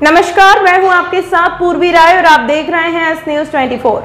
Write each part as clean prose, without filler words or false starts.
नमस्कार, मैं हूं आपके साथ पूर्वी राय और आप देख रहे हैं एस न्यूज 24।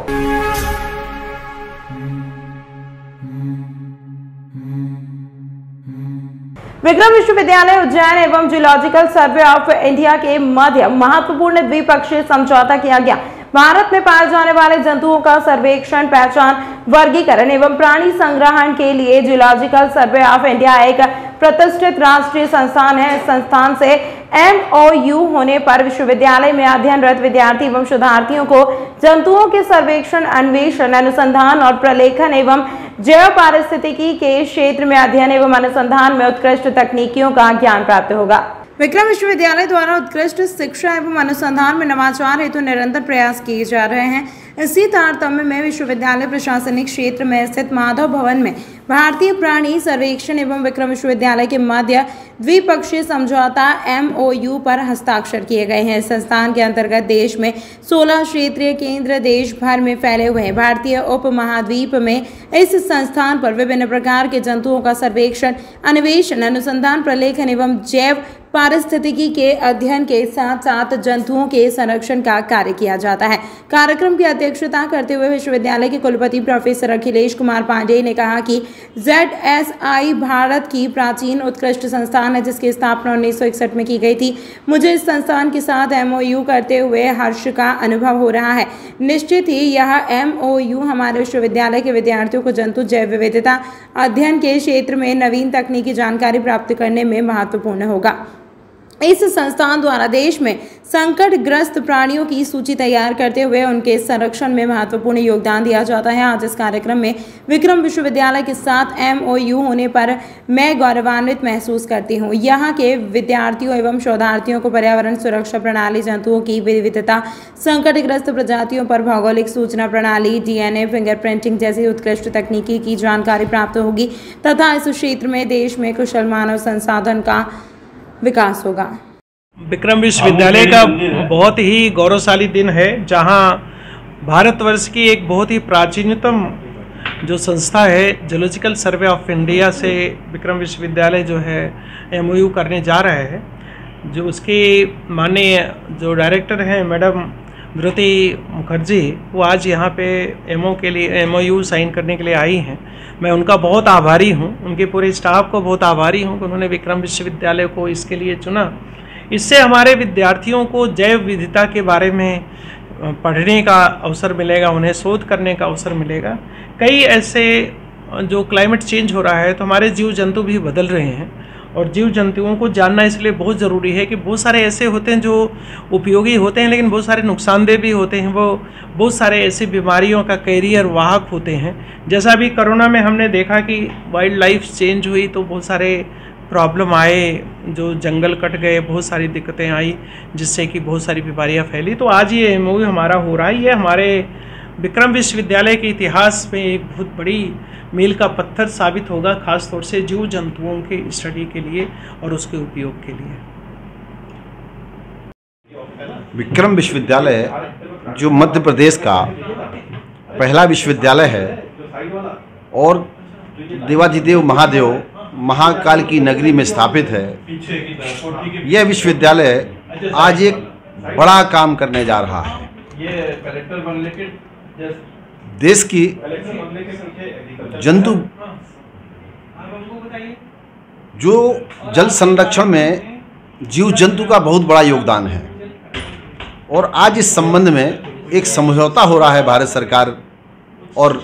विक्रम विश्वविद्यालय उज्जैन एवं जूलॉजिकल सर्वे ऑफ इंडिया के मध्य महत्वपूर्ण द्विपक्षीय समझौता किया गया। भारत में पाए जाने वाले जंतुओं का सर्वेक्षण, पहचान, वर्गीकरण एवं प्राणी संग्रहण के लिए जूलॉजिकल सर्वे ऑफ इंडिया एक प्रतिष्ठित राष्ट्रीय संस्थान है। इस संस्थान से MOU होने पर विश्वविद्यालय में अध्ययनरत विद्यार्थी एवं शोधार्थियों को जंतुओं के सर्वेक्षण, अन्वेषण, अनुसंधान और प्रलेखन एवं जैव पारिस्थितिकी के क्षेत्र में अध्ययन एवं अनुसंधान में उत्कृष्ट तकनीकियों का ज्ञान प्राप्त होगा। विक्रम विश्वविद्यालय द्वारा उत्कृष्ट शिक्षा एवं अनुसंधान में नवाचार हेतु निरंतर प्रयास किए जा रहे हैं। इसी तारतम्य में विश्वविद्यालय प्रशासनिक क्षेत्र में स्थित माधव भवन में भारतीय प्राणी सर्वेक्षण एवं विक्रम विश्वविद्यालय के मध्य द्विपक्षीय समझौता MOU पर हस्ताक्षर किए गए हैं। इस संस्थान के अंतर्गत देश में 16 क्षेत्रीय केंद्र देश भर में फैले हुए हैं। भारतीय उप महाद्वीप में इस संस्थान पर विभिन्न प्रकार के जंतुओं का सर्वेक्षण, अन्वेषण, अनुसंधान, प्रलेखन एवं जैव पारिस्थितिकी के अध्ययन के साथ साथ जंतुओं के संरक्षण का कार्य किया जाता है। कार्यक्रम की अध्यक्षता करते हुए विश्वविद्यालय के कुलपति प्रोफेसर अखिलेश कुमार पांडेय ने कहा कि ZSI भारत की प्राचीन उत्कृष्ट संस्थान है, जिसकी स्थापना 1961 में की गई थी। मुझे इस संस्थान के साथ MOU करते हुए हर्ष का अनुभव हो रहा है। निश्चित ही यह MOU हमारे विश्वविद्यालय के विद्यार्थियों को जंतु जैव विविधता अध्ययन के क्षेत्र में नवीन तकनीकी जानकारी प्राप्त करने में महत्वपूर्ण होगा। इस संस्थान द्वारा देश में संकटग्रस्त प्राणियों की सूची तैयार करते हुए उनके संरक्षण में महत्वपूर्ण योगदान दिया जाता है। आज इस कार्यक्रम में विक्रम विश्वविद्यालय के साथ MOU होने पर मैं गौरवान्वित महसूस करती हूँ। यहाँ के विद्यार्थियों एवं शोधार्थियों को पर्यावरण सुरक्षा प्रणाली, जंतुओं की विविधता, संकटग्रस्त प्रजातियों पर भौगोलिक सूचना प्रणाली, DNA फिंगरप्रिंटिंग जैसी उत्कृष्ट तकनीकी की जानकारी प्राप्त होगी तथा इस क्षेत्र में देश में कुशल मानव संसाधन का विकास होगा। विक्रम विश्वविद्यालय का बहुत ही गौरवशाली दिन है, जहां भारतवर्ष की एक बहुत ही प्राचीनतम जो संस्था है जूलॉजिकल सर्वे ऑफ इंडिया से विक्रम विश्वविद्यालय जो है MOU करने जा रहा है। जो उसके माननीय जो डायरेक्टर हैं मैडम विरुति मुखर्जी, वो आज यहाँ पे MOU साइन करने के लिए आई हैं। मैं उनका बहुत आभारी हूँ, उनके पूरे स्टाफ को बहुत आभारी हूँ कि उन्होंने विक्रम विश्वविद्यालय को इसके लिए चुना। इससे हमारे विद्यार्थियों को जैव विविधता के बारे में पढ़ने का अवसर मिलेगा, उन्हें शोध करने का अवसर मिलेगा। कई ऐसे जो क्लाइमेट चेंज हो रहा है तो हमारे जीव जंतु भी बदल रहे हैं और जीव जंतुओं को जानना इसलिए बहुत ज़रूरी है कि बहुत सारे ऐसे होते हैं जो उपयोगी होते हैं लेकिन बहुत सारे नुकसानदेह भी होते हैं। वो बहुत सारे ऐसी बीमारियों का कैरियर वाहक होते हैं। जैसा अभी कोरोना में हमने देखा कि वाइल्ड लाइफ चेंज हुई तो बहुत सारे प्रॉब्लम आए, जो जंगल कट गए, बहुत सारी दिक्कतें आई जिससे कि बहुत सारी बीमारियाँ फैली। तो आज ये MOU हमारा हो रहा है, ये हमारे विक्रम विश्वविद्यालय के इतिहास में एक बहुत बड़ी मील का पत्थर साबित होगा, खास तौर से जीव जंतुओं के स्टडी के लिए और उसके उपयोग के लिए। विक्रम विश्वविद्यालय जो मध्य प्रदेश का पहला विश्वविद्यालय है और देवाधिदेव महादेव महाकाल की नगरी में स्थापित है। यह विश्वविद्यालय आज एक बड़ा काम करने जा रहा है। देश की जंतु जो जल संरक्षण में जीव जंतु का बहुत बड़ा योगदान है और आज इस संबंध में एक समझौता हो रहा है भारत सरकार और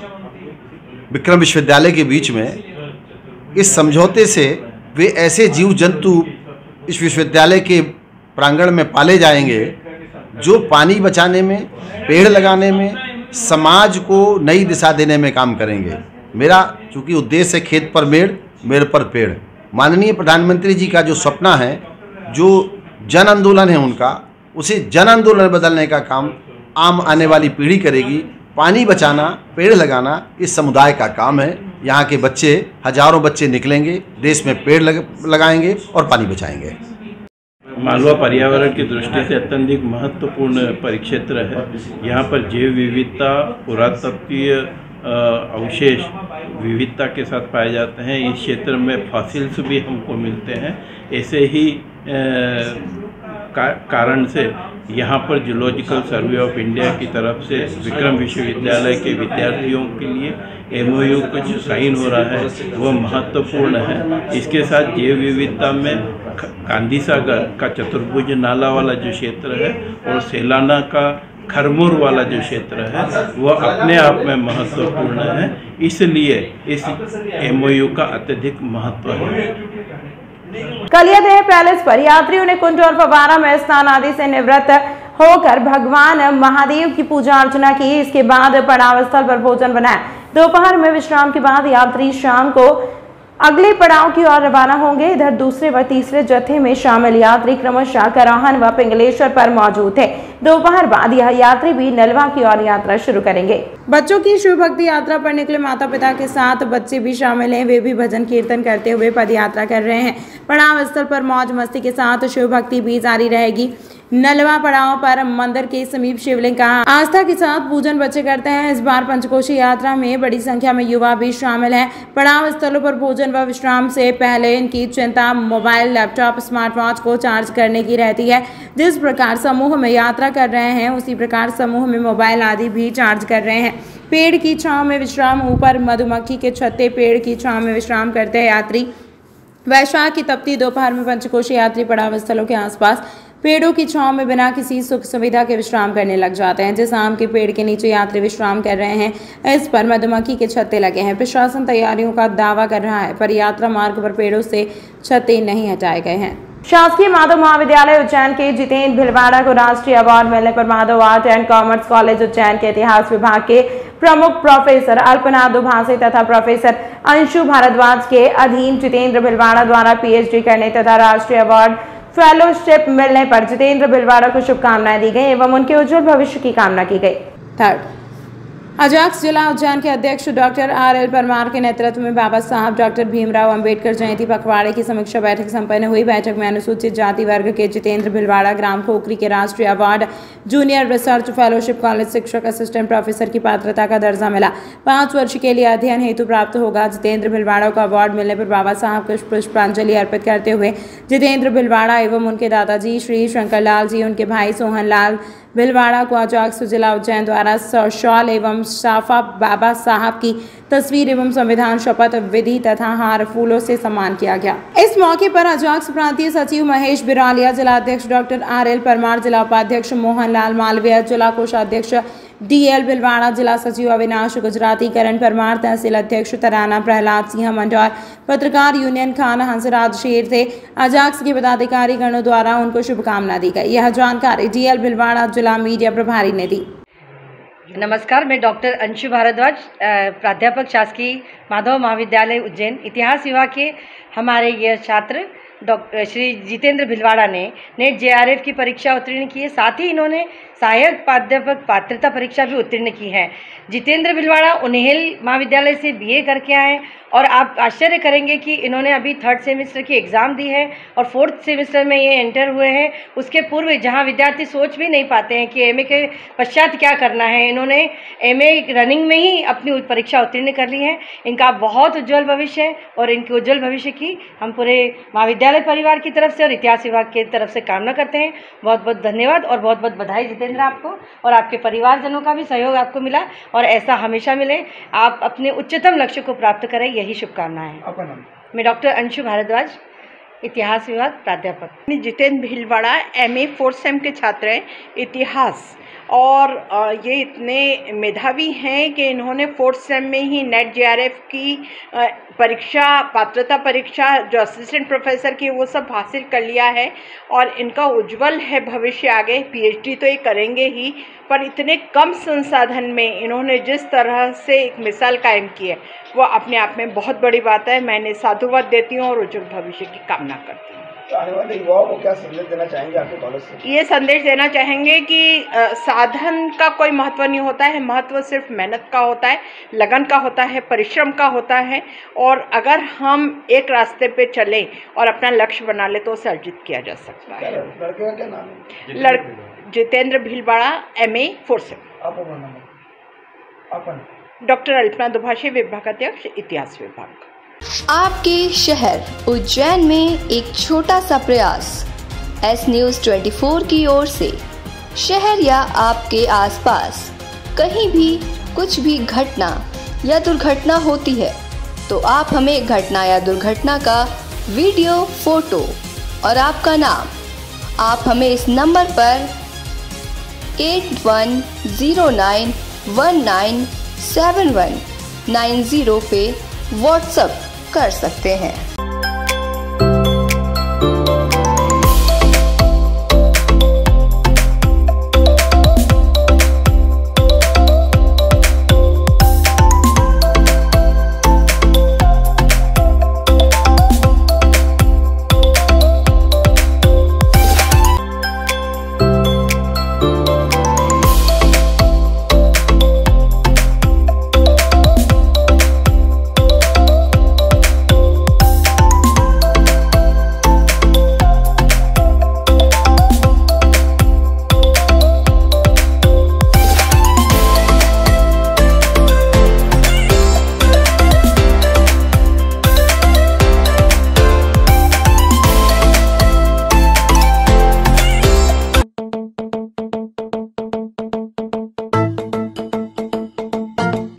विक्रम विश्वविद्यालय के बीच में। इस समझौते से वे ऐसे जीव जंतु इस विश्वविद्यालय के प्रांगण में पाले जाएंगे जो पानी बचाने में, पेड़ लगाने में, समाज को नई दिशा देने में काम करेंगे। मेरा चूँकि उद्देश्य है खेत पर मेड़, मेड़ पर पेड़। माननीय प्रधानमंत्री जी का जो सपना है, जो जन आंदोलन है उनका, उसे जन आंदोलन बदलने का काम आम आने वाली पीढ़ी करेगी। पानी बचाना, पेड़ लगाना इस समुदाय का काम है। यहाँ के बच्चे, हजारों बच्चे निकलेंगे, देश में पेड़ लगाएंगे और पानी बचाएंगे। मालवा पर्यावरण की दृष्टि से अत्यंत महत्वपूर्ण परिक्षेत्र है। यहाँ पर जैव विविधता, पुरातत्वीय अवशेष विविधता के साथ पाए जाते हैं। इस क्षेत्र में फॉसिल्स भी हमको मिलते हैं। ऐसे ही कारण से यहाँ पर जूलॉजिकल सर्वे ऑफ इंडिया की तरफ से विक्रम विश्वविद्यालय के विद्यार्थियों के लिए MOU का जो साइन हो रहा है वो महत्वपूर्ण है। इसके साथ जैव विविधता में गांधी सागर का चतुर्भुज नाला वाला जो क्षेत्र है और सेलाना का खरमुर वाला जो क्षेत्र है वो अपने आप में महत्वपूर्ण है, इसलिए इस MOU का अत्यधिक महत्व है। कलियादेह पैलेस पर यात्रियों ने कुंड और फव्वारा में स्नान आदि से निवृत्त होकर भगवान महादेव की पूजा अर्चना की। इसके बाद पड़ाव स्थल पर भोजन बनाया। दोपहर में विश्राम के बाद यात्री शाम को अगले पड़ाव की ओर रवाना होंगे। इधर दूसरे व तीसरे जत्थे में शामिल यात्री क्रमशः कराहन व पिंगलेश्वर पर मौजूद थे। दोपहर बाद यह यात्री भी नलवा की ओर यात्रा शुरू करेंगे। बच्चों की शिव भक्ति यात्रा पर निकले माता पिता के साथ बच्चे भी शामिल हैं। वे भी भजन कीर्तन करते हुए पद यात्रा कर रहे हैं। पड़ाव स्थल पर मौज मस्ती के साथ शिव भक्ति भी जारी रहेगी। नलवा पड़ाव पर मंदिर के समीप शिवलिंग का आस्था के साथ पूजन बच्चे करते हैं। इस बार पंचकोशी यात्रा में बड़ी संख्या में युवा भी शामिल हैं। पड़ाव स्थलों पर भोजन व विश्राम से पहले इनकी चिंता मोबाइल, लैपटॉप, स्मार्ट वॉच को चार्ज करने की रहती है। जिस प्रकार समूह में यात्रा कर रहे हैं उसी प्रकार समूह में मोबाइल आदि भी चार्ज कर रहे हैं। पेड़ की छांव में विश्राम। ऊपर मधुमक्खी के छत्ते पेड़ की छांव में विश्राम करते हैं यात्री। वैशाख की तपती दोपहर में पंचकोशी यात्री पड़ाव स्थलों के आसपास पेड़ों की छांव में बिना किसी सुख सुविधा के विश्राम करने लग जाते हैं। जिस आम के पेड़ के नीचे यात्री विश्राम कर रहे हैं इस पर मधुमक्खी के छत्ते लगे हैं। प्रशासन तैयारियों का दावा कर रहा है, पर यात्रा मार्ग पर पेड़ों से छत्ते नहीं हटाए गए हैं। शासकीय माधव महाविद्यालय उज्जैन के जितेंद्र भिलवाड़ा को राष्ट्रीय अवार्ड मिलने पर Madhav art and commerce college Ujjain के इतिहास विभाग के प्रमुख प्रोफेसर अल्पना दुभाषी तथा प्रोफेसर अंशु भारद्वाज के अधीन जितेंद्र भिलवाड़ा द्वारा PhD करने तथा राष्ट्रीय अवार्ड फेलोशिप मिलने पर जितेंद्र भिलवाड़ा को शुभकामनाएं दी गई एवं उनके उज्जवल भविष्य की कामना की गई। थर्ड, अजाक्स जिला उज्जैन के अध्यक्ष डॉक्टर RL परमार के नेतृत्व में बाबा साहब डॉक्टर भीमराव अंबेडकर जयंती पखवाड़े की समीक्षा बैठक संपन्न हुई। बैठक में अनुसूचित जाति वर्ग के जितेंद्र भिलवाड़ा ग्राम खोखरी के राष्ट्रीय award junior research fellowship college शिक्षक असिस्टेंट प्रोफेसर की पात्रता का दर्जा मिला। 5 वर्ष के लिए अध्ययन हेतु प्राप्त होगा। जितेंद्र भिलवाड़ा को अवार्ड मिलने पर बाबा साहब को पुष्पांजलि अर्पित करते हुए जितेंद्र भिलवाड़ा एवं उनके दादाजी श्री शंकरलाल जी, उनके भाई सोहनलाल भिलवाड़ा को अजाक्स जिला उज्जैन द्वारा शॉल एवं साफा, बाबा साहब की तस्वीर एवं संविधान शपथ विधि तथा हार फूलों से सम्मान किया गया। इस मौके पर अजाक्स प्रांतीय सचिव महेश बिरालिया, जिला अध्यक्ष डॉक्टर RL परमार, जिला उपाध्यक्ष मोहनलाल मालवीय, जिला कोषाध्यक्ष DL भिलवाड़ा, जिला सचिव अविनाश गुजराती, करण परमार, तहसील अध्यक्ष तराना प्रहलाद सिंह मंडौर, पत्रकार यूनियन खान हंसराज शेर थे। अजाक्स के पदाधिकारी गणों द्वारा उनको शुभकामना दी गई। यह जानकारी DL भिलवाड़ा जिला मीडिया प्रभारी ने दी। नमस्कार, मैं डॉक्टर अंशु भारद्वाज, प्राध्यापक शासकीय माधव महाविद्यालय उज्जैन इतिहास विभाग के हमारे ये छात्र डॉक्टर श्री जितेंद्र भिलवाड़ा ने नेट JRF की परीक्षा उत्तीर्ण की है। साथ ही इन्होंने सहायक प्राध्यापक पात्रता परीक्षा भी उत्तीर्ण की है। जितेंद्र भिलवाड़ा उन्हेल महाविद्यालय से BA करके आए और आप आश्चर्य करेंगे कि इन्होंने अभी 3rd सेमेस्टर की एग्ज़ाम दी है और 4th सेमेस्टर में ये एंटर हुए हैं। उसके पूर्व जहां विद्यार्थी सोच भी नहीं पाते हैं कि MA के पश्चात क्या करना है, इन्होंने MA रनिंग में ही अपनी परीक्षा उत्तीर्ण कर ली है। इनका बहुत उज्जवल भविष्य है और इनके उज्जवल भविष्य की हम पूरे महाविद्यालय परिवार की तरफ से और इतिहास विभाग की तरफ से कामना करते हैं। बहुत बहुत धन्यवाद और बहुत बहुत बधाई जितेंद्र आपको, और आपके परिवारजनों का भी सहयोग आपको मिला और ऐसा हमेशा मिले। आप अपने उच्चतम लक्ष्य को प्राप्त करें, यही शुभकामनाएं। मैं डॉक्टर अंशु भारद्वाज, इतिहास विभाग प्राध्यापक। Jitendra Bhilwara MA 4th same के छात्र हैं इतिहास, और ये इतने मेधावी हैं कि इन्होंने 4th सेम में ही नेट JRF की परीक्षा, पात्रता परीक्षा जो असिस्टेंट प्रोफेसर की वो सब हासिल कर लिया है और इनका उज्जवल है भविष्य। आगे PhD तो ये करेंगे ही, पर इतने कम संसाधन में इन्होंने जिस तरह से एक मिसाल कायम की है वो अपने आप में बहुत बड़ी बात है। मैं इन्हें साधुवाद देती हूँ और उज्जवल भविष्य की कामना करती हूँ। आने वाले युवाओं को क्या संदेश देना चाहेंगे आपके कॉलेज से? ये संदेश देना चाहेंगे कि साधन का कोई महत्व नहीं होता है, महत्व सिर्फ मेहनत का होता है, लगन का होता है, परिश्रम का होता है। और अगर हम एक रास्ते पे चलें और अपना लक्ष्य बना ले तो उसे अर्जित किया जा सकता है। लड़के का क्या नाम है? Jitendra Bhilwara MA 4th sem. Doctor Alpana Dubhashi, विभागाध्यक्ष इतिहास विभाग। आपके शहर उज्जैन में एक छोटा सा प्रयास S News 24 की ओर से। शहर या आपके आसपास कहीं भी कुछ भी घटना या दुर्घटना होती है तो आप हमें घटना या दुर्घटना का वीडियो, फोटो और आपका नाम आप हमें इस नंबर पर 8109197190 पे व्हाट्सएप कर सकते हैं।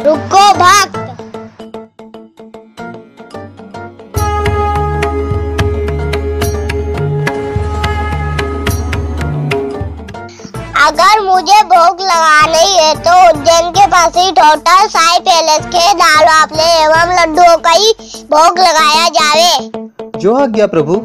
रुको भक्त। अगर मुझे भोग लगानी है तो उज्जैन के पास ही टोटल साई पैलेस के दाल वाफले एवं लड्डुओं का ही भोग लगाया जावे। जो आज्ञा प्रभु।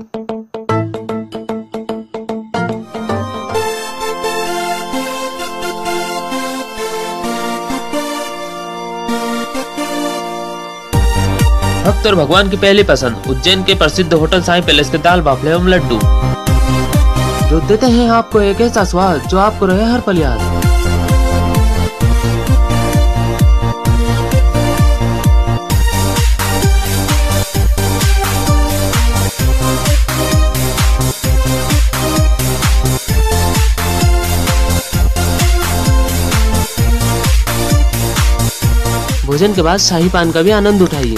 भक्त और भगवान की पहली पसंद उज्जैन के प्रसिद्ध होटल साई पैलेस के दाल बाफले एवं लड्डू, जो देते हैं आपको एक ऐसा स्वाद जो आपको रहे हर पल याद। भोजन के बाद शाही पान का भी आनंद उठाइए।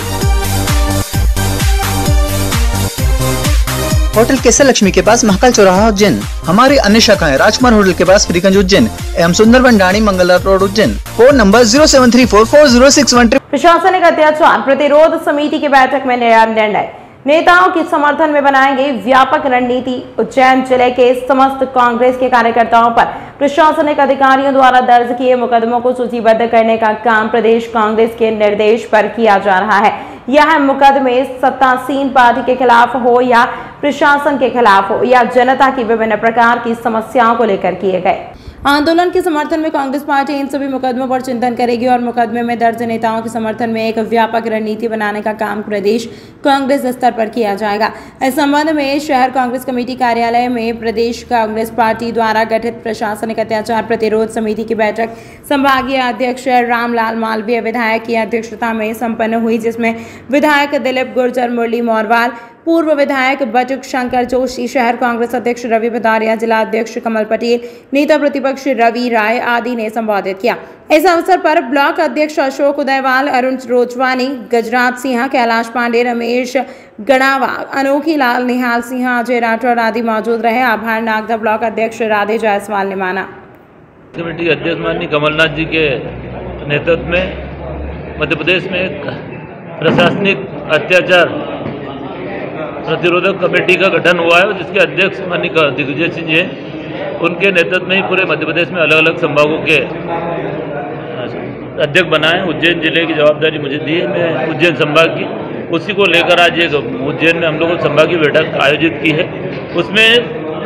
होटल केसर लक्ष्मी के पास महाकाल चौराहा उज्जैन। हमारी अन्य शाखाएं राजकुमार होटल के पास फ्रीगंज उज्जैन एवं Sundarban Dani Mangala road Ujjain. Phone number 07344061। प्रशासनिक अत्याचार प्रतिरोध समिति की बैठक में नया निर्णय, नेताओं के समर्थन में बनाएंगे व्यापक रणनीति। उज्जैन जिले के समस्त कांग्रेस के कार्यकर्ताओं पर प्रशासनिक अधिकारियों द्वारा दर्ज किए मुकदमों को सूचीबद्ध करने का काम प्रदेश कांग्रेस के निर्देश पर किया जा रहा है। यह मुकदमे सत्तासीन पार्टी के खिलाफ हो या प्रशासन के खिलाफ हो या जनता की विभिन्न प्रकार की समस्याओं को लेकर किए गए। आंदोलन के समर्थन में कांग्रेस पार्टी इन सभी मुकदमों पर चिंतन करेगी और मुकदमे में दर्ज नेताओं के समर्थन में एक व्यापक रणनीति बनाने का काम प्रदेश कांग्रेस स्तर पर किया जाएगा। इस संबंध में शहर कांग्रेस कमेटी कार्यालय में प्रदेश कांग्रेस पार्टी द्वारा गठित प्रशासनिक अत्याचार प्रतिरोध समिति की बैठक संभागीय अध्यक्ष रामलाल मालवीय विधायक की अध्यक्षता में संपन्न हुई, जिसमें विधायक दिलीप गुर्जर, मुरली मोरवाल, पूर्व विधायक बटुक शंकर जोशी, शहर कांग्रेस अध्यक्ष रवि भदारिया, जिला अध्यक्ष कमल पटेल, नेता प्रतिपक्ष रवि राय आदि ने संबोधित किया। इस अवसर पर ब्लॉक अध्यक्ष अशोक उदयवाल, अरुण रोजवानी, गजराज सिंह, कैलाश पांडे, रमेश गणावा, अनोखी लाल, निहाल सिंह, अजय राठौर आदि मौजूद रहे। आभार नागदा ब्लॉक अध्यक्ष राधे जायसवाल ने माना। कमेटी अध्यक्ष माननीय कमलनाथ जी के नेतृत्व में मध्य प्रदेश में एक प्रशासनिक अत्याचार प्रतिरोधक कमेटी का गठन हुआ है, जिसके अध्यक्ष माननीय दिग्विजय सिंह जी हैं। उनके नेतृत्व में ही पूरे मध्य प्रदेश में अलग अलग संभागों के अध्यक्ष बनाए। उज्जैन जिले की जवाबदारी मुझे दी है, मैं उज्जैन संभाग की, उसी को लेकर आज एक उज्जैन में हम लोगों संभागीय बैठक आयोजित की है। उसमें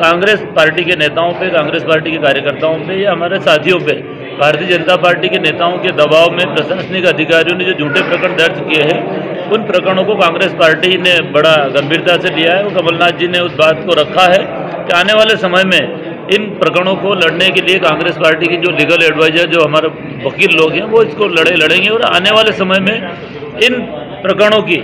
कांग्रेस पार्टी के नेताओं पे, कांग्रेस पार्टी के कार्यकर्ताओं पे या हमारे साथियों पे भारतीय जनता पार्टी के नेताओं के दबाव में प्रशासनिक अधिकारियों ने जो झूठे प्रकरण दर्ज किए हैं, उन प्रकरणों को कांग्रेस पार्टी ने बड़ा गंभीरता से लिया है। और कमलनाथ जी ने उस बात को रखा है कि आने वाले समय में इन प्रकरणों को लड़ने के लिए कांग्रेस पार्टी की जो लीगल एडवाइजर, जो हमारे वकील लोग हैं, वो इसको लड़ेंगे और आने वाले समय में इन प्रकरणों की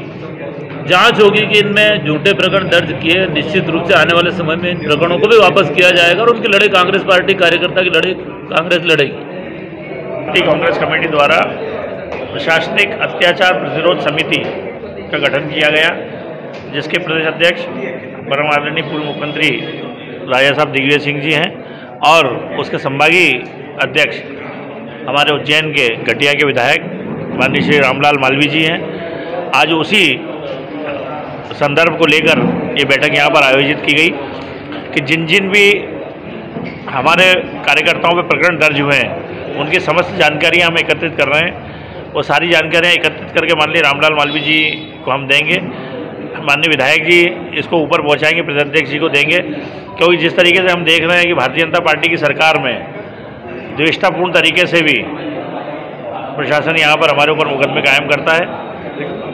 जांच होगी कि इनमें झूठे प्रकरण दर्ज किए, निश्चित रूप से आने वाले समय में इन प्रकरणों को भी वापस किया जाएगा और उनकी लड़ाई कांग्रेस पार्टी कार्यकर्ता की लड़ाई कांग्रेस लड़ेगी। कांग्रेस कमेटी द्वारा प्रशासनिक अत्याचार प्रतिरोध समिति का गठन किया गया, जिसके प्रदेश अध्यक्ष परम आदरणीय पूर्व मुख्यमंत्री राजा साहब दिग्विजय सिंह जी हैं और उसके संभागीय अध्यक्ष हमारे उज्जैन के घटिया के विधायक माननीय श्री रामलाल मालवीय जी हैं। आज उसी संदर्भ को लेकर ये बैठक यहाँ पर आयोजित की गई कि जिन जिन भी हमारे कार्यकर्ताओं पर प्रकरण दर्ज हुए हैं उनकी समस्त जानकारियाँ हम एकत्रित कर रहे हैं। वो सारी जानकारियाँ एकत्रित करके माननीय रामलाल मालवीय जी को हम देंगे, माननीय विधायक जी इसको ऊपर पहुँचाएंगे, प्रदेशाध्यक्ष जी को देंगे। क्योंकि जिस तरीके से हम देख रहे हैं कि भारतीय जनता पार्टी की सरकार में द्वेषतापूर्ण तरीके से भी प्रशासन यहाँ पर हमारे ऊपर मुकदमे कायम करता है,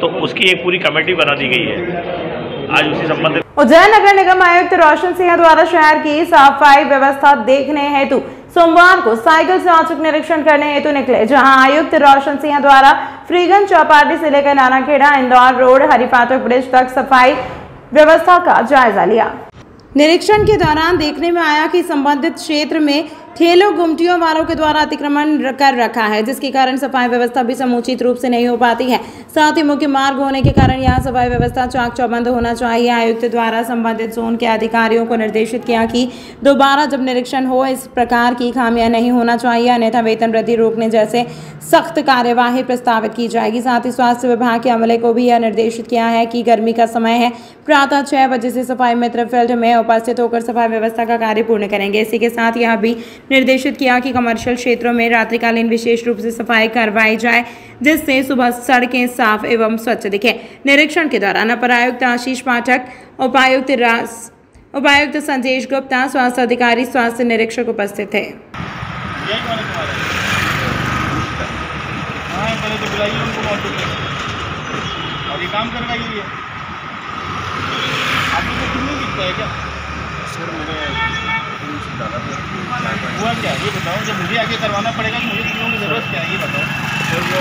तो उसकी एक पूरी कमेटी बना दी गई है। आज उसी संबंधित उज्जैन नगर निगम आयुक्त रोशन सिंह द्वारा शहर की सफाई व्यवस्था देखने हेतु सोमवार को साइकिल से औचक निरीक्षण करने हेतु निकले, जहां आयुक्त रोशन सिंह द्वारा फ्रीगंज चौपाटी से लेकर नानाखेड़ा इंदौर रोड हरिफाटक ब्रिज तक सफाई व्यवस्था का जायजा लिया। निरीक्षण के दौरान देखने में आया कि संबंधित क्षेत्र में ठेलों गुमटियों वालों के द्वारा अतिक्रमण कर रखा है, जिसके कारण सफाई व्यवस्था भी समुचित रूप से नहीं हो पाती है। साथ ही मुख्य मार्ग होने के कारण यहां सफाई व्यवस्था चाक चौबंद होना चाहिए। आयुक्त द्वारा संबंधित जोन के अधिकारियों को निर्देशित किया कि दोबारा जब निरीक्षण हो इस प्रकार की खामियां नहीं होना चाहिए, अन्यथा वेतन वृद्धि रोकने जैसे सख्त कार्यवाही प्रस्तावित की जाएगी। साथ ही स्वास्थ्य विभाग के अमले को भी यह निर्देशित किया है कि गर्मी का समय है, प्रातः 6 बजे से सफाई मित्र फील्ड में उपस्थित होकर सफाई व्यवस्था का कार्य पूर्ण करेंगे। इसी के साथ यह भी निर्देशित किया कि कमर्शियल क्षेत्रों में रात्रिकालीन विशेष रूप से सफाई करवाई जाए, जिससे सुबह सड़कें साफ एवं स्वच्छ दिखे। निरीक्षण के दौरान अपर आयुक्त आशीष पाठक, उपायुक्त संजेश गुप्ता, स्वास्थ्य अधिकारी, स्वास्थ्य निरीक्षक उपस्थित थे। हुआ क्या ये बताओ, जब मुझे आगे करवाना पड़ेगा तो मुझे क्यों की जरूरत क्या है ये बताओ। सर वो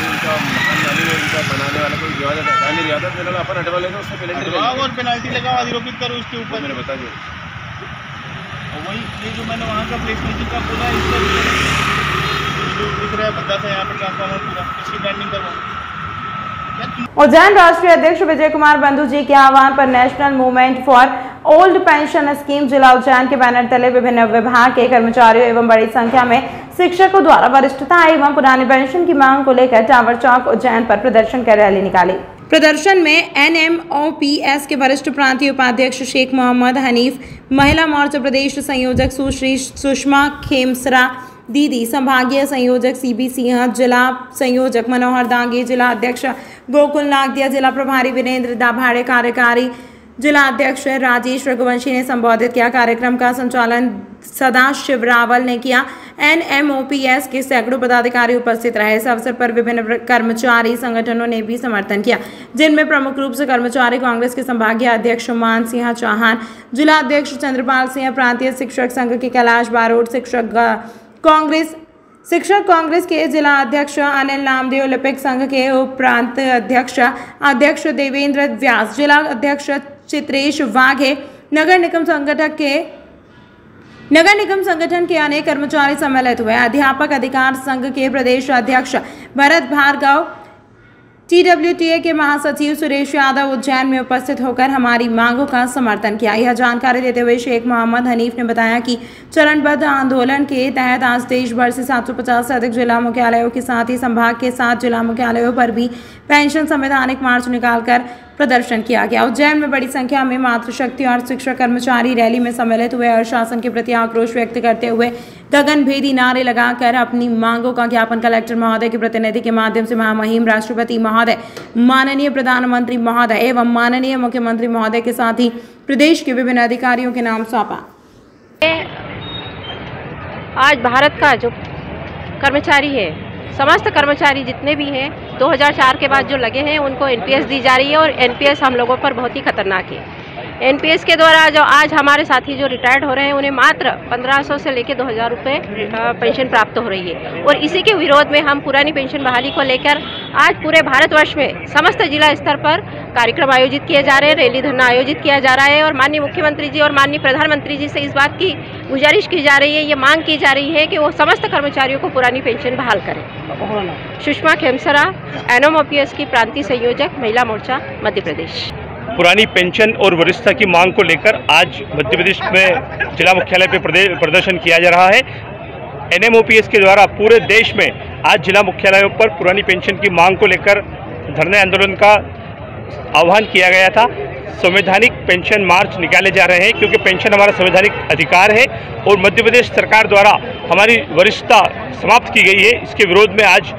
उनका मकान मालिक है, उनका बनाने वाला कोई विवाद हटा नहीं रहा था, फिर अपन हटवा लेगा उसको पेनल्टी लगाओ और पेनल्टी लगाओ, अधिरोपित करो उसके ऊपर। मैंने बता दिया वही ये जो मैंने वहाँ का प्लेसमेंट का बोला है, इसका दिख रहा है बंदा था यहाँ पर ट्रांसफार्मर पूरा, इसकी ब्रांडिंग करवाओ। उज्जैन राष्ट्रीय अध्यक्ष विजय कुमार बंधु जी के आह्वान पर national movement for old pension scheme जिला उज्जैन के बैनर तले विभिन्न विभाग के कर्मचारियों एवं बड़ी संख्या में शिक्षकों द्वारा वरिष्ठता एवं पुरानी पेंशन की मांग को लेकर टावर चौक उज्जैन पर प्रदर्शन कर रैली निकाली। प्रदर्शन में NMOPS के वरिष्ठ प्रांतीय उपाध्यक्ष शेख मोहम्मद हनीफ, महिला मोर्चा प्रदेश संयोजक सुश्री सुषमा खेमसरा दीदी, संभागीय संयोजक CB सिंह, जिला संयोजक मनोहर दांगे, जिला अध्यक्ष गोकुल नागदिया, जिला प्रभारी वीरेंद्र दाभाड़े, कार्यकारी जिला अध्यक्ष राजेश रघुवंशी ने संबोधित किया। कार्यक्रम का संचालन सदाशिव रावल ने किया। NMOPS के सैकड़ों पदाधिकारी उपस्थित रहे। इस अवसर पर विभिन्न कर्मचारी संगठनों ने भी समर्थन किया, जिनमें प्रमुख रूप से कर्मचारी कांग्रेस के संभागीय अध्यक्ष मान सिंह चौहान, जिला अध्यक्ष चंद्रपाल सिंह, प्रांतीय शिक्षक संघ के कैलाश बारोट, शिक्षक कांग्रेस के जिला अध्यक्ष अनिल नामदेव, ओलंपिक संघ के उप प्रांत अध्यक्ष देवेंद्र व्यास, जिला अध्यक्ष चित्रेश वाघे, नगर निगम संगठन के अनेक कर्मचारी सम्मिलित हुए। अध्यापक अधिकार संघ के प्रदेश अध्यक्ष भरत भार्गव, TWTA के महासचिव सुरेश यादव उज्जैन में उपस्थित होकर हमारी मांगों का समर्थन किया। यह जानकारी देते हुए शेख मोहम्मद हनीफ ने बताया कि चरणबद्ध आंदोलन के तहत आज देश भर से 750 से अधिक जिला मुख्यालयों के साथ ही संभाग के 7 जिला मुख्यालयों पर भी पेंशन संवैधानिक मार्च निकालकर प्रदर्शन किया गया। उज्जैन में बड़ी संख्या में मातृशक्ति और शिक्षक कर्मचारी रैली में सम्मिलित हुए और शासन के प्रति आक्रोश व्यक्त करते हुए गगनभेदी नारे लगाकर अपनी मांगों का ज्ञापन कलेक्टर महोदय के प्रतिनिधि के माध्यम से महामहिम राष्ट्रपति महोदय, माननीय प्रधानमंत्री महोदय एवं माननीय मुख्यमंत्री महोदय के साथ ही प्रदेश के विभिन्न अधिकारियों के नाम सौंपा। आज भारत का जो कर्मचारी है, समस्त कर्मचारी जितने भी हैं 2004 के बाद जो लगे हैं उनको NPS दी जा रही है और NPS हम लोगों पर बहुत ही खतरनाक है। NPS के द्वारा जो आज हमारे साथी जो रिटायर्ड हो रहे हैं उन्हें मात्र 1500 से लेकर 2000 रुपये पेंशन प्राप्त हो रही है और इसी के विरोध में हम पुरानी पेंशन बहाली को लेकर आज पूरे भारतवर्ष में समस्त जिला स्तर पर कार्यक्रम आयोजित किए जा रहे हैं, रैली धरना आयोजित किया जा रहा है और माननीय मुख्यमंत्री जी और माननीय प्रधानमंत्री जी से इस बात की गुजारिश की जा रही है, ये मांग की जा रही है कि वो समस्त कर्मचारियों को पुरानी पेंशन बहाल करें। सुषमा खेमसरा, NMOPS की प्रांतीय संयोजक, महिला मोर्चा, मध्य प्रदेश। पुरानी पेंशन और वरिष्ठता की मांग को लेकर आज मध्य प्रदेश में जिला मुख्यालय पर प्रदर्शन किया जा रहा है। NMOPS के द्वारा पूरे देश में आज जिला मुख्यालयों पर पुरानी पेंशन की मांग को लेकर धरने आंदोलन का आह्वान किया गया था। संवैधानिक पेंशन मार्च निकाले जा रहे हैं क्योंकि पेंशन हमारा संवैधानिक अधिकार है और मध्य प्रदेश सरकार द्वारा हमारी वरिष्ठता समाप्त की गई है। इसके विरोध में आज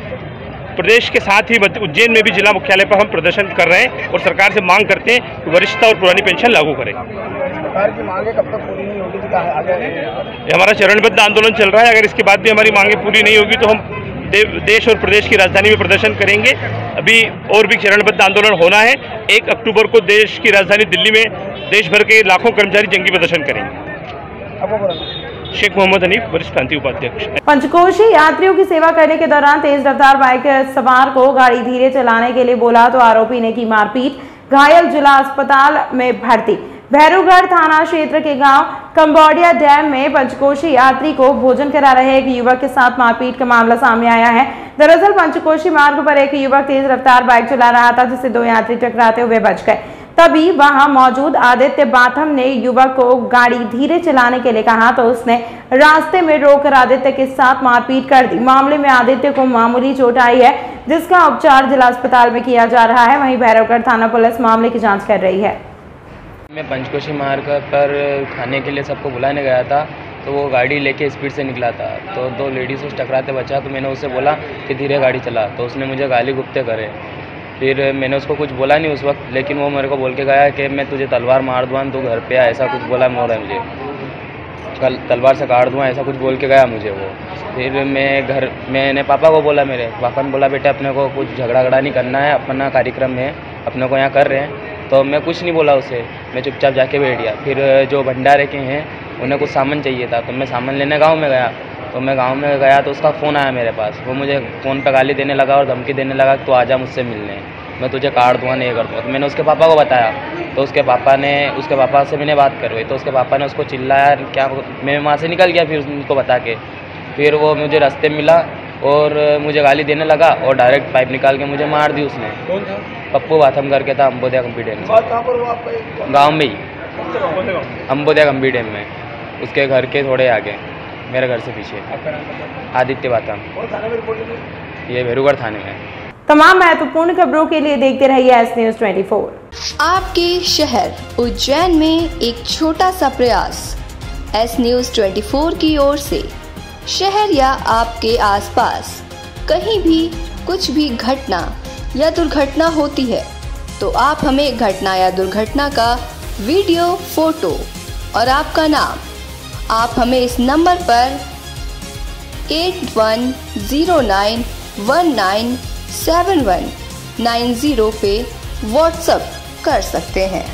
प्रदेश के साथ ही उज्जैन में भी जिला मुख्यालय पर हम प्रदर्शन कर रहे हैं और सरकार से मांग करते हैं कि वरिष्ठता और पुरानी पेंशन लागू करें। सरकार की मांगे कब तक पूरी नहीं होगी? ये हमारा चरणबद्ध आंदोलन चल रहा है। अगर इसके बाद भी हमारी मांगे पूरी नहीं होगी तो हम देश और प्रदेश की राजधानी में प्रदर्शन करेंगे। अभी और भी चरणबद्ध आंदोलन होना है। 1 अक्टूबर को देश की राजधानी दिल्ली में देश भर के लाखों कर्मचारी जंगी प्रदर्शन करेंगे। शेख मोहम्मद हनीफ, वरिष्ठ प्रांतीय उपाध्यक्ष। पंचकोशी यात्रियों की सेवा करने के दौरान तेज रफ्तार बाइक सवार को गाड़ी धीरे चलाने के लिए बोला तो आरोपी ने की मारपीट, घायल जिला अस्पताल में भर्ती। भैरूगढ़ थाना क्षेत्र के गांव कंबोडिया डैम में पंचकोशी यात्री को भोजन करा रहे एक युवक के साथ मारपीट का मामला सामने आया है। दरअसल पंचकोशी मार्ग पर एक युवक तेज रफ्तार बाइक चला रहा था जिससे 2 यात्री टकराते हुए बच गए। तभी वहां मौजूद आदित्य बाथम ने युवक को गाड़ी धीरे चलाने के लिए कहा तो उसने रास्ते में रोककर आदित्य के साथ मारपीट कर दी। मामले में आदित्य को मामूली चोट आई है जिसका उपचार जिला अस्पताल में किया जा रहा है। वहीं भैरवगढ़ थाना पुलिस मामले की जांच कर रही है। मैं पंचकोशी मार्ग पर खाने के लिए सबको बुलाने गया था तो वो गाड़ी लेके स्पीड से निकला था तो 2 लेडीज से टकराते बचा तो मैंने उससे बोला कि धीरे गाड़ी चला तो उसने मुझे गाली गुप्ते करे। फिर मैंने उसको कुछ बोला नहीं उस वक्त, लेकिन वो मेरे को बोल के गया कि मैं तुझे तलवार मार दूँगा, तू घर पे आ, ऐसा कुछ बोला मुझे, कल तलवार से काट दूँगा, ऐसा कुछ बोल के गया मुझे वो। फिर मैंने पापा को बोला, मेरे पापा ने बोला बेटा अपने को कुछ झगड़ा नहीं करना है, अपना कार्यक्रम है, अपने को यहाँ कर रहे हैं। तो मैं कुछ नहीं बोला उसे, मैं चुपचाप जाके बैठ गया। फिर जो भंडारे के हैं उन्हें कुछ सामान चाहिए था तो मैं सामान लेने गाँव में गया। तो मैं गांव में गया तो उसका फ़ोन आया मेरे पास। वो मुझे फ़ोन पे गाली देने लगा और धमकी देने लगा तो आजा मुझसे मिलने, मैं तुझे काट दूँगा, नहीं कर दूँगा। तो मैंने उसके पापा को बताया तो उसके पापा से मैंने बात करवाई तो उसके पापा ने उसको चिल्लाया क्या। मैं वहाँ से निकल गया फिर उनको बता के। फिर वो मुझे रास्ते में मिला और मुझे गाली देने लगा और डायरेक्ट पाइप निकाल के मुझे मार दी उसने। पप्पू बाथम करके था, अम्बोदिया गंभी डैम में, गाँव में ही, अम्बोदिया गंभी डैम में, उसके घर के थोड़े आगे, मेरे घर से पीछे। आदित्य बाथम, ये भैरूगढ़ थाने में। तमाम महत्वपूर्ण खबरों के लिए देखते रहिए एस न्यूज़ 24। आपके शहर उज्जैन में एक छोटा सा प्रयास एस न्यूज़ 24 की ओर से। शहर या आपके आसपास कहीं भी कुछ भी घटना या दुर्घटना होती है तो आप हमें घटना या दुर्घटना का वीडियो, फोटो और आपका नाम आप हमें इस नंबर पर 8109197190 पे व्हाट्सएप कर सकते हैं।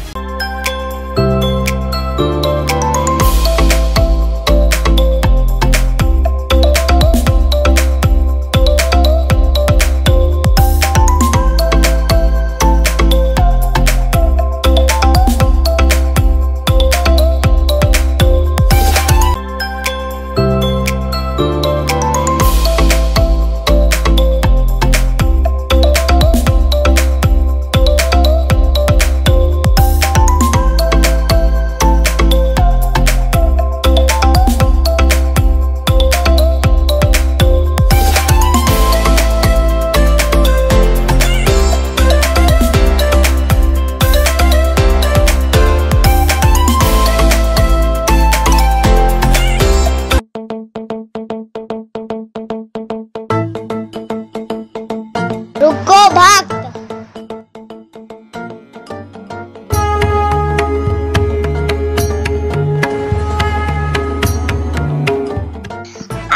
रुको भक्त,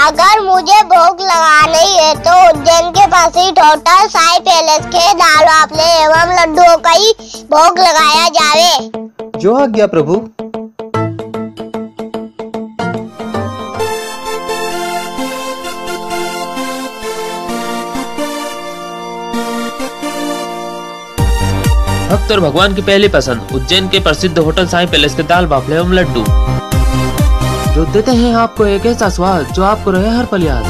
अगर मुझे भोग लगानी है तो उज्जैन के पास ही होटल साई पैलेस के दाल वाफले एवं लड्डुओं का ही भोग लगाया जावे। जो आज्ञा प्रभु। भक्त और भगवान की पहली पसंद उज्जैन के प्रसिद्ध होटल साई पैलेस के दाल बाफले एवं लड्डू, जो देते हैं आपको एक ऐसा स्वाद जो आपको रहे हर पल याद।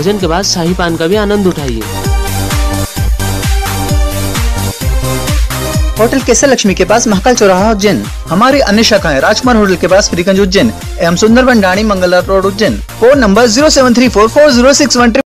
भोजन के बाद शाही पान का भी आनंद उठाइए। होटल केसर लक्ष्मी के पास महाकाल चौराहा उज्जैन। हमारी अन्य शाखाएं राजकुमार होटल के पास फ्रीगंज उज्जैन एवं Sundarban Dani Mangala road Ujjain. Phone number 07344061